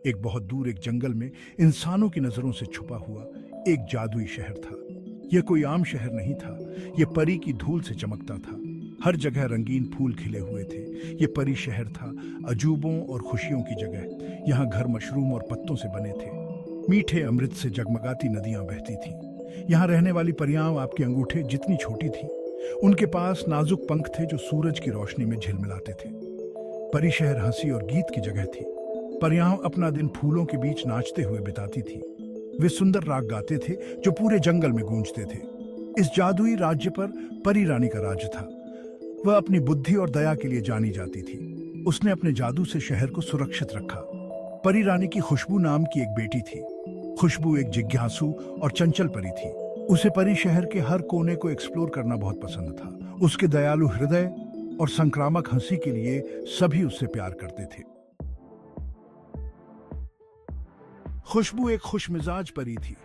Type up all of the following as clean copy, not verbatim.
एक बहुत दूर एक जंगल में इंसानों की नजरों से छुपा हुआ एक जादुई शहर था। यह कोई आम शहर नहीं था, यह परी की धूल से चमकता था। हर जगह रंगीन फूल खिले हुए थे। यह परी शहर था, अजूबों और खुशियों की जगह। यहाँ घर मशरूम और पत्तों से बने थे। मीठे अमृत से जगमगाती नदियां बहती थीं। यहाँ रहने वाली परियां आपके अंगूठे जितनी छोटी थीं। उनके पास नाजुक पंख थे जो सूरज की रोशनी में झिलमिलाते थे। परी शहर हंसी और गीत की जगह थी। परियां अपना दिन फूलों के बीच नाचते हुए बिताती थी। वे सुंदर राग गाते थे जो पूरे जंगल में गूंजते थे। इस जादुई राज्य पर परी रानी का राज था। वह अपनी बुद्धि और दया के लिए जानी जाती थी। उसने अपने जादू से शहर को सुरक्षित रखा। परी रानी की खुशबू नाम की एक बेटी थी। खुशबू एक जिज्ञासु और चंचल परी थी। उसे परी शहर के हर कोने को एक्सप्लोर करना बहुत पसंद था। उसके दयालु हृदय और संक्रामक हंसी के लिए सभी उससे प्यार करते थे। खुशबू एक खुशमिजाज परी थी।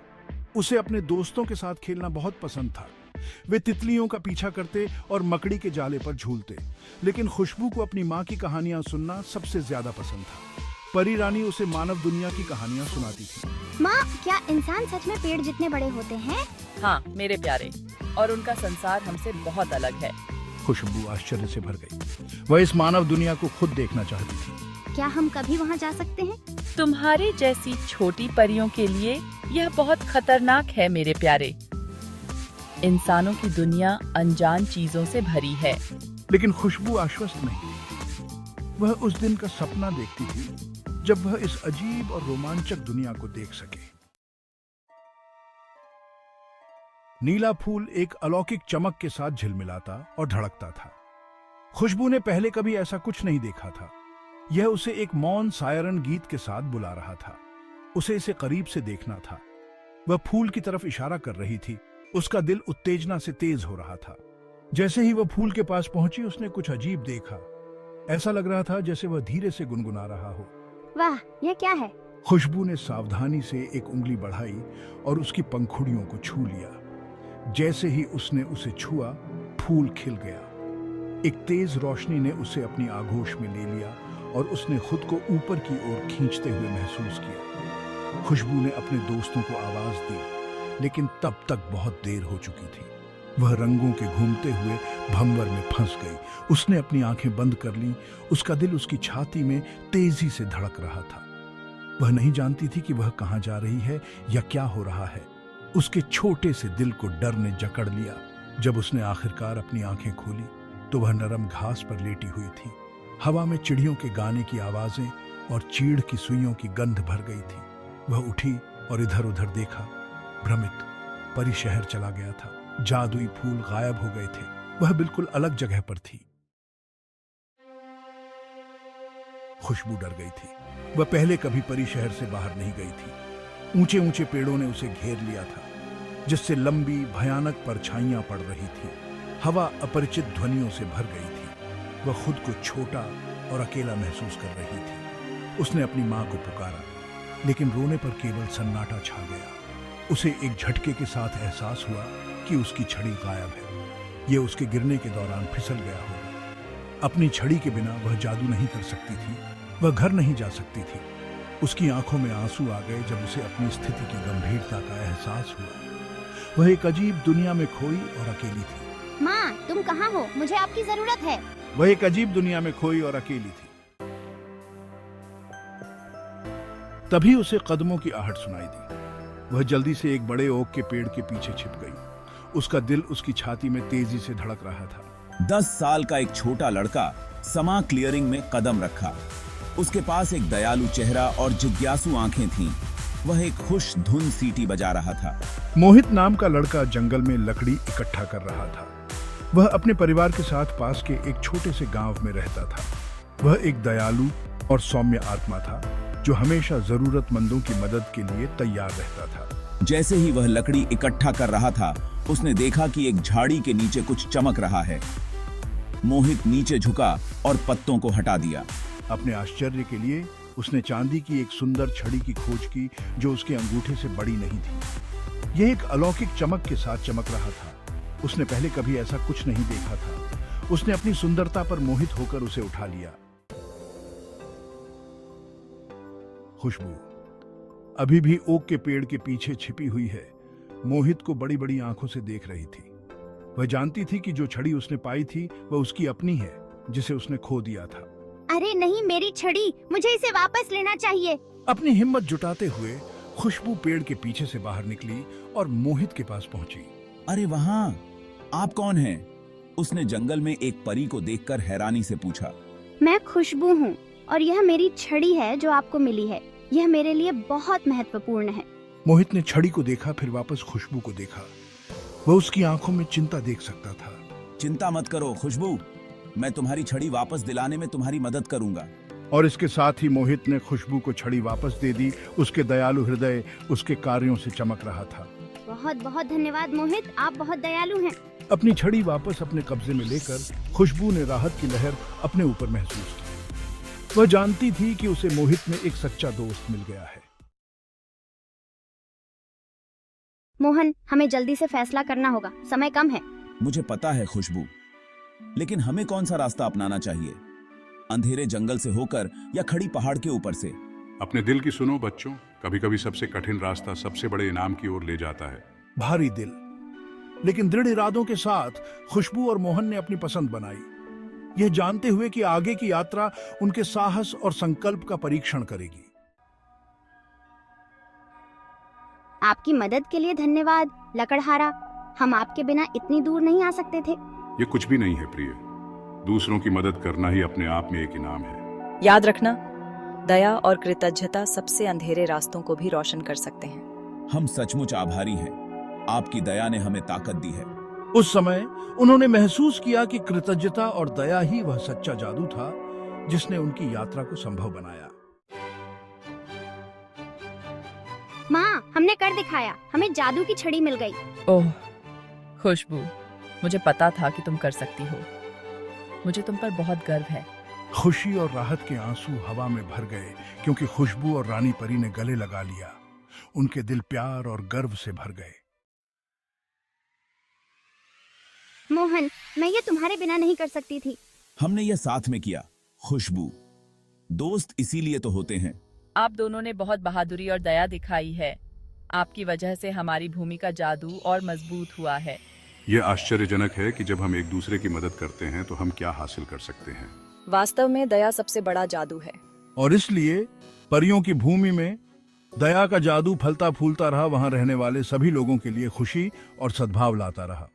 उसे अपने दोस्तों के साथ खेलना बहुत पसंद था। वे तितलियों का पीछा करते और मकड़ी के जाले पर झूलते। लेकिन खुशबू को अपनी माँ की कहानियां सुनना सबसे ज्यादा पसंद था। परी रानी उसे मानव दुनिया की कहानियां सुनाती थी। माँ, क्या इंसान सच में पेड़ जितने बड़े होते हैं? हाँ मेरे प्यारे, और उनका संसार हमसे बहुत अलग है। खुशबू आश्चर्य से भर गई। वह इस मानव दुनिया को खुद देखना चाहती थी। क्या हम कभी वहाँ जा सकते हैं? तुम्हारे जैसी छोटी परियों के लिए यह बहुत खतरनाक है मेरे प्यारे। इंसानों की दुनिया अनजान चीजों से भरी है। लेकिन खुशबू आश्वस्त नहीं थी। वह उस दिन का सपना देखती थी जब वह इस अजीब और रोमांचक दुनिया को देख सके। नीला फूल एक अलौकिक चमक के साथ झिलमिलाता और धड़कता था। खुशबू ने पहले कभी ऐसा कुछ नहीं देखा था। यह उसे एक मौन सायरन गीत के साथ बुला रहा था। उसे इसे करीब से देखना था। वह फूल की तरफ इशारा कर रही थी। उसका दिल उत्तेजना से तेज हो रहा था। जैसे ही वह फूल के पास पहुंची, उसने कुछ अजीब देखा। ऐसा लग रहा था जैसे वह धीरे से गुनगुना रहा हो। वाह, यह क्या है? खुशबू ने सावधानी से एक उंगली बढ़ाई और उसकी पंखुड़ियों को छू लिया। जैसे ही उसने उसे छुआ, फूल खिल गया। एक तेज रोशनी ने उसे अपनी आगोश में ले लिया और उसने खुद को ऊपर की ओर खींचते हुए महसूस किया। खुशबू ने अपने दोस्तों को आवाज दी, लेकिन तब तक बहुत देर हो चुकी थी। वह रंगों के घूमते हुए भंवर में फंस गई। उसने अपनी आंखें बंद कर लीं। उसका दिल उसकी छाती में तेजी से धड़क रहा था। वह नहीं जानती थी कि वह कहां जा रही है या क्या हो रहा है। उसके छोटे से दिल को डर ने जकड़ लिया। जब उसने आखिरकार अपनी आंखें खोली तो वह नरम घास पर लेटी हुई थी। हवा में चिड़ियों के गाने की आवाजें और चीड़ की सुइयों की गंध भर गई थी। वह उठी और इधर उधर देखा। भ्रमित, परी शहर चला गया था। जादुई फूल गायब हो गए थे। वह बिल्कुल अलग जगह पर थी। खुशबू डर गई थी। वह पहले कभी परी शहर से बाहर नहीं गई थी। ऊंचे ऊंचे पेड़ों ने उसे घेर लिया था, जिससे लंबी भयानक परछाइयां पड़ रही थी। हवा अपरिचित ध्वनियों से भर गई थी। वह खुद को छोटा और अकेला महसूस कर रही थी। उसने अपनी मां को पुकारा, लेकिन रोने पर केवल सन्नाटा छा गया। उसे एक झटके के साथ एहसास हुआ कि उसकी छड़ी गायब है। यह उसके गिरने के दौरान फिसल गया होगा। अपनी छड़ी के बिना वह जादू नहीं कर सकती थी। वह घर नहीं जा सकती थी। उसकी आंखों में आंसू आ गए जब उसे अपनी स्थिति की गंभीरता का एहसास हुआ। वह एक अजीब दुनिया में खोई और अकेली थी। माँ, तुम कहाँ हो? मुझे आपकी जरूरत है। वह एक अजीब दुनिया में खोई और अकेली थी। तभी उसे कदमों की आहट सुनाई दी। वह जल्दी से एक बड़े ओक के पेड़ के पीछे छिप गई। उसका दिल उसकी छाती में तेजी से धड़क रहा था। 10 साल का एक छोटा लड़का समा क्लियरिंग में कदम रखा। उसके पास एक दयालु चेहरा और जिज्ञासु आंखें थीं। वह एक खुश धुन सीटी बजा रहा था। मोहित नाम का लड़का जंगल में लकड़ी इकट्ठा कर रहा था। वह अपने परिवार के साथ पास के एक छोटे से गांव में रहता था। वह एक दयालु और सौम्य आत्मा था जो हमेशा जरूरतमंदों की मदद के लिए तैयार रहता था। जैसे ही वह लकड़ी इकट्ठा कर रहा था, उसने देखा कि एक झाड़ी के नीचे कुछ चमक रहा है। मोहित नीचे झुका और पत्तों को हटा दिया। अपने आश्चर्य के लिए उसने चांदी की एक सुंदर छड़ी की खोज की जो उसके अंगूठे से बड़ी नहीं थी। यह एक अलौकिक चमक के साथ चमक रहा था। उसने पहले कभी ऐसा कुछ नहीं देखा था। उसने अपनी सुंदरता पर मोहित होकर उसे उठा लिया। खुशबू अभी भी ओक के पेड़ के पीछे छिपी हुई है, मोहित को बड़ी बड़ी आंखों से देख रही थी। वह जानती थी कि जो छड़ी उसने पाई थी वह उसकी अपनी है, जिसे उसने खो दिया था। अरे नहीं, मेरी छड़ी, मुझे इसे वापस लेना चाहिए। अपनी हिम्मत जुटाते हुए खुशबू पेड़ के पीछे से बाहर निकली और मोहित के पास पहुंची। अरे वहां आप कौन हैं? उसने जंगल में एक परी को देखकर हैरानी से पूछा। मैं खुशबू हूँ और यह मेरी छड़ी है जो आपको मिली है। यह मेरे लिए बहुत महत्वपूर्ण है। मोहित ने छड़ी को देखा, फिर वापस खुशबू को देखा। वह उसकी आंखों में चिंता देख सकता था। चिंता मत करो खुशबू, मैं तुम्हारी छड़ी वापस दिलाने में तुम्हारी मदद करूंगा। और इसके साथ ही मोहित ने खुशबू को छड़ी वापस दे दी। उसके दयालु हृदय उसके कार्यों से चमक रहा था। बहुत बहुत धन्यवाद मोहित, आप बहुत दयालु हैं। अपनी छड़ी वापस अपने कब्जे में लेकर खुशबू ने राहत की लहर अपने ऊपर महसूस की। वह जानती थी कि उसे मोहित में एक सच्चा दोस्त मिल गया है। मोहन, हमें जल्दी से फैसला करना होगा, समय कम है। मुझे पता है खुशबू, लेकिन हमें कौन सा रास्ता अपनाना चाहिए? अंधेरे जंगल से होकर या खड़ी पहाड़ के ऊपर से? अपने दिल की सुनो बच्चों, कभी कभी सबसे कठिन रास्ता सबसे बड़े इनाम की ओर ले जाता है। भारी दिल लेकिन दृढ़ इरादों के साथ खुशबू और मोहन ने अपनी पसंद बनाई, यह जानते हुए कि आगे की यात्रा उनके साहस और संकल्प का परीक्षण करेगी। आपकी मदद के लिए धन्यवाद लकड़हारा। हम आपके बिना इतनी दूर नहीं आ सकते थे। ये कुछ भी नहीं है प्रिय, दूसरों की मदद करना ही अपने आप में एक इनाम है। याद रखना, दया और कृतज्ञता सबसे अंधेरे रास्तों को भी रोशन कर सकते हैं। हम सचमुच आभारी हैं, आपकी दया ने हमें ताकत दी है। उस समय उन्होंने महसूस किया कि कृतज्ञता और दया ही वह सच्चा जादू था जिसने उनकी यात्रा को संभव बनाया। माँ, हमने कर दिखाया, हमें जादू की छड़ी मिल गई। ओह खुशबू, मुझे पता था कि तुम कर सकती हो। मुझे तुम पर बहुत गर्व है। खुशी और राहत के आंसू हवा में भर गए क्योंकि खुशबू और रानी परी ने गले लगा लिया। उनके दिल प्यार और गर्व से भर गए। मोहन, मैं ये तुम्हारे बिना नहीं कर सकती थी। हमने यह साथ में किया खुशबू, दोस्त इसीलिए तो होते हैं। आप दोनों ने बहुत बहादुरी और दया दिखाई है। आपकी वजह से हमारी भूमि का जादू और मजबूत हुआ है। यह आश्चर्यजनक है कि जब हम एक दूसरे की मदद करते हैं तो हम क्या हासिल कर सकते हैं। वास्तव में दया सबसे बड़ा जादू है। और इसलिए परियों की भूमि में दया का जादू फलता फूलता रहा, वहां रहने वाले सभी लोगों के लिए खुशी और सद्भाव लाता रहा।